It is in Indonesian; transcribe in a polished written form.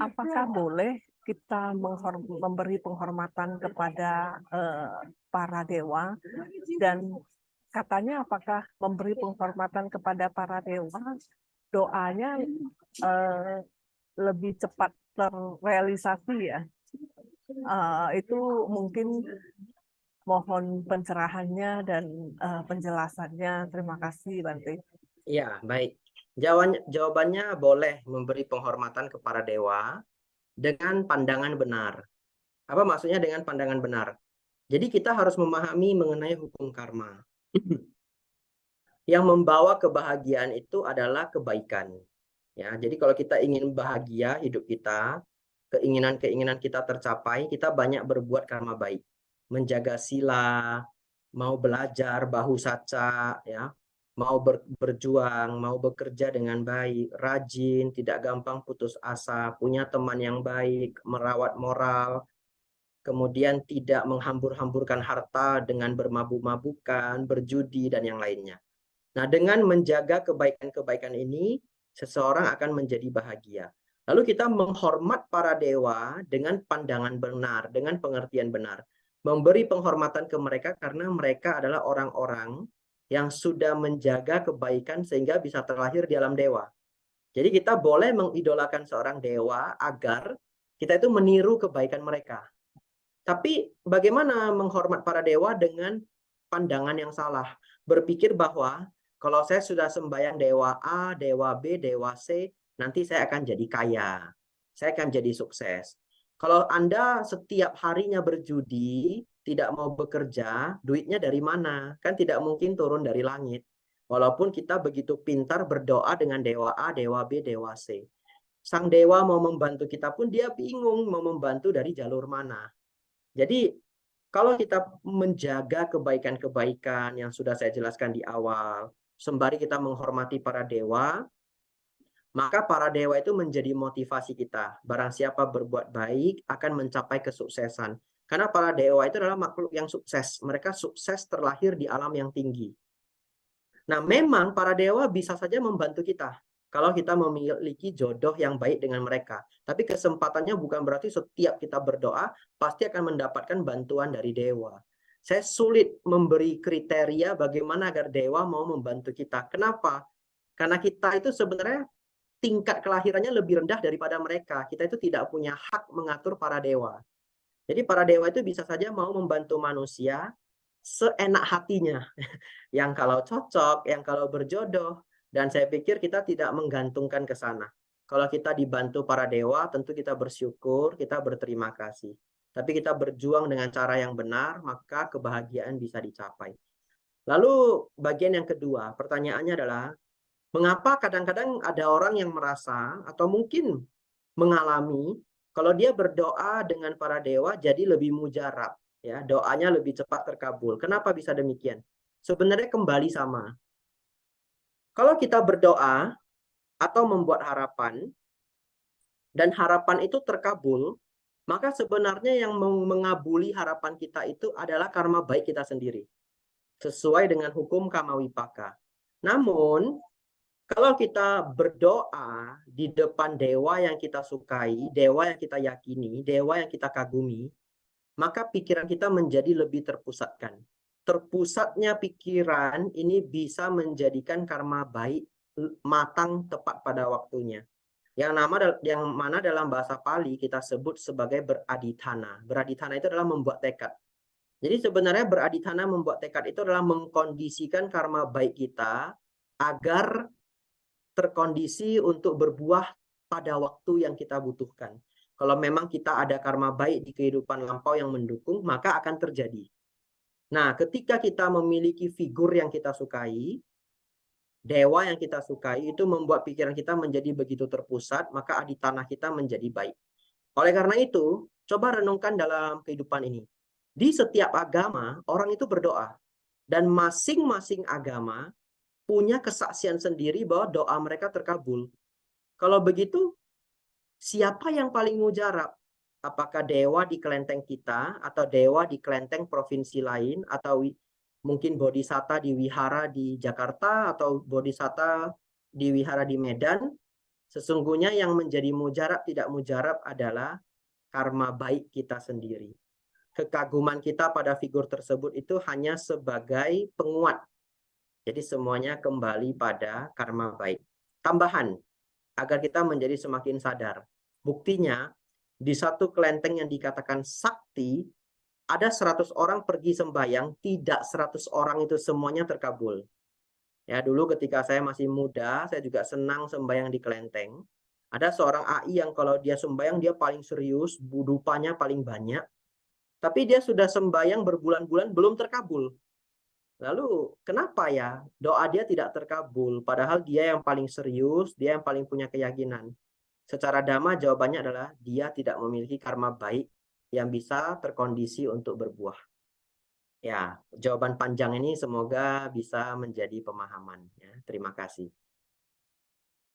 apakah boleh kita memberi penghormatan kepada para dewa, dan katanya apakah memberi penghormatan kepada para dewa doanya lebih cepat terrealisasi ya? Itu mungkin mohon pencerahannya dan penjelasannya. Terima kasih, Bante. Ya, baik. Jawabannya boleh memberi penghormatan kepada dewa dengan pandangan benar. Apa maksudnya dengan pandangan benar? Jadi kita harus memahami mengenai hukum karma. Yang membawa kebahagiaan itu adalah kebaikan. Ya, jadi kalau kita ingin bahagia hidup kita, keinginan-keinginan kita tercapai, kita banyak berbuat karma baik. Menjaga sila, mau belajar bahu saca, ya, mau berjuang, mau bekerja dengan baik, rajin, tidak gampang putus asa, punya teman yang baik, merawat moral, kemudian tidak menghambur-hamburkan harta dengan bermabuk-mabukan, berjudi, dan yang lainnya. Nah, dengan menjaga kebaikan-kebaikan ini, seseorang akan menjadi bahagia. Lalu kita menghormat para dewa dengan pandangan benar, dengan pengertian benar. Memberi penghormatan ke mereka karena mereka adalah orang-orang yang sudah menjaga kebaikan sehingga bisa terlahir di alam dewa. Jadi kita boleh mengidolakan seorang dewa agar kita itu meniru kebaikan mereka. Tapi bagaimana menghormat para dewa dengan pandangan yang salah? Berpikir bahwa kalau saya sudah sembahyang dewa A, dewa B, dewa C, nanti saya akan jadi kaya. Saya akan jadi sukses. Kalau Anda setiap harinya berjudi, tidak mau bekerja, duitnya dari mana? Kan tidak mungkin turun dari langit. Walaupun kita begitu pintar berdoa dengan dewa A, dewa B, dewa C. Sang dewa mau membantu kita pun dia bingung mau membantu dari jalur mana. Jadi kalau kita menjaga kebaikan-kebaikan yang sudah saya jelaskan di awal, sembari kita menghormati para dewa, maka para dewa itu menjadi motivasi kita. Barang siapa berbuat baik akan mencapai kesuksesan. Karena para dewa itu adalah makhluk yang sukses. Mereka sukses terlahir di alam yang tinggi. Nah, memang para dewa bisa saja membantu kita kalau kita memiliki jodoh yang baik dengan mereka. Tapi kesempatannya bukan berarti setiap kita berdoa pasti akan mendapatkan bantuan dari dewa. Saya sulit memberi kriteria bagaimana agar dewa mau membantu kita. Kenapa? Karena kita itu sebenarnya tingkat kelahirannya lebih rendah daripada mereka. Kita itu tidak punya hak mengatur para dewa. Jadi para dewa itu bisa saja mau membantu manusia seenak hatinya. Yang kalau cocok, yang kalau berjodoh. Dan saya pikir kita tidak menggantungkan ke sana. Kalau kita dibantu para dewa, tentu kita bersyukur, kita berterima kasih. Tapi kita berjuang dengan cara yang benar, maka kebahagiaan bisa dicapai. Lalu bagian yang kedua, pertanyaannya adalah, mengapa kadang-kadang ada orang yang merasa atau mungkin mengalami kalau dia berdoa dengan para dewa jadi lebih mujarab, ya, doanya lebih cepat terkabul. Kenapa bisa demikian? Sebenarnya kembali sama. Kalau kita berdoa atau membuat harapan dan harapan itu terkabul, maka sebenarnya yang mengabuli harapan kita itu adalah karma baik kita sendiri. Sesuai dengan hukum Kamawipaka. Namun, kalau kita berdoa di depan dewa yang kita sukai, dewa yang kita yakini, dewa yang kita kagumi, maka pikiran kita menjadi lebih terpusatkan. Terpusatnya pikiran ini bisa menjadikan karma baik matang tepat pada waktunya. Yang mana dalam bahasa Pali kita sebut sebagai beradithana. Beradithana itu adalah membuat tekad. Jadi sebenarnya beradithana membuat tekad itu adalah mengkondisikan karma baik kita agar terkondisi untuk berbuah pada waktu yang kita butuhkan. Kalau memang kita ada karma baik di kehidupan lampau yang mendukung, maka akan terjadi. Nah, ketika kita memiliki figur yang kita sukai, dewa yang kita sukai, itu membuat pikiran kita menjadi begitu terpusat, maka aditana kita menjadi baik. Oleh karena itu, coba renungkan dalam kehidupan ini. Di setiap agama, orang itu berdoa. Dan masing-masing agama punya kesaksian sendiri bahwa doa mereka terkabul. Kalau begitu, siapa yang paling mujarab? Apakah dewa di kelenteng kita, atau dewa di kelenteng provinsi lain, atau mungkin bodhisatta di wihara di Jakarta, atau bodhisatta di wihara di Medan? Sesungguhnya yang menjadi mujarab tidak mujarab adalah karma baik kita sendiri. Kekaguman kita pada figur tersebut itu hanya sebagai penguat. Jadi semuanya kembali pada karma baik. Tambahan, agar kita menjadi semakin sadar. Buktinya, di satu kelenteng yang dikatakan sakti, ada 100 orang pergi sembahyang, tidak 100 orang itu semuanya terkabul. Ya, dulu ketika saya masih muda, saya juga senang sembahyang di kelenteng. Ada seorang AI yang kalau dia sembahyang, dia paling serius, dupanya paling banyak. Tapi dia sudah sembahyang berbulan-bulan, belum terkabul. Lalu, kenapa ya doa dia tidak terkabul? Padahal dia yang paling serius, dia yang paling punya keyakinan. Secara dhamma, jawabannya adalah dia tidak memiliki karma baik yang bisa terkondisi untuk berbuah. Ya, jawaban panjang ini semoga bisa menjadi pemahaman. Ya, terima kasih.